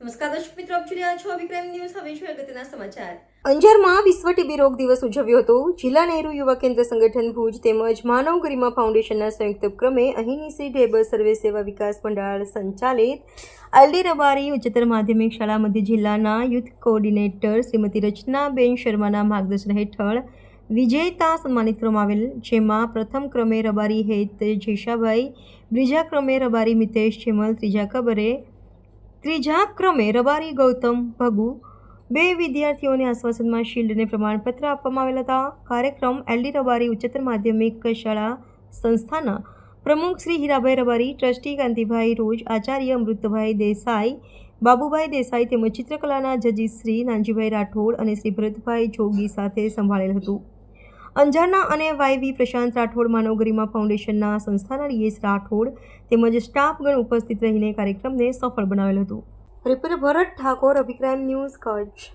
નમસ્કાર દર્શક મિત્રો, આપ જોઈ રહ્યા છો અભિપ્રાય ન્યૂઝ. હવે જોઈએ અગત્યના સમાચાર. અંજારમાં વિશ્વ ટીબી રોગ દિવસ ઉજવ્યો હતો. જિલ્લા નહેરુ યુવા કેન્દ્ર સંગઠન ભુજ તેમજ માનવ ગરિમા ફાઉન્ડેશનના સંયુક્ત ઉપક્રમે અહીંની શ્રી ઢેબર સર્વે સેવા વિકાસ મંડળ સંચાલિત એલડી રબારી ઉચ્ચતર માધ્યમિક શાળા મધ્ય જિલ્લાના યુથ કોઓર્ડિનેટર શ્રીમતી રચનાબેન શર્માના માર્ગદર્શન હેઠળ વિજેતા સન્માનિત કરવામાં આવેલ, જેમાં પ્રથમ ક્રમે રબારી હેત જેશાભાઈ, બીજા ક્રમે રબારી મિતેશ જેમલ, ત્રીજા ક્રમે રબારી ગૌતમ ભગુ. બે વિદ્યાર્થીઓને આશ્વાસનમાં શિલ્ડ અને પ્રમાણપત્ર આપવામાં આવેલ હતા. કાર્યક્રમ એલડી રબારી ઉચ્ચતર માધ્યમિક શાળા સંસ્થાના પ્રમુખ શ્રી હીરાભાઈ રબારી, ટ્રસ્ટી કાંતિભાઈ રોજ, આચાર્ય અમૃતભાઈ દેસાઈ, બાબુભાઈ દેસાઈ તેમજ ચિત્રકલાના જજીસ શ્રી નાનજીભાઈ રાઠોડ અને શ્રી ભરતભાઈ જોગી સાથે સંભાળેલ હતું. અંજારના અને વાયવી પ્રશાંત રાઠોડ, માનવ ગરિમા ફાઉન્ડેશનના સંસ્થાના ડીએસ રાઠોડ તેમજ સ્ટાફગણ ઉપસ્થિત રહીને કાર્યક્રમને સફળ બનાવેલ હતું. રિપોર્ટર ભરત ઠાકોર, અભિપ્રાય ન્યૂઝ, કચ્છ.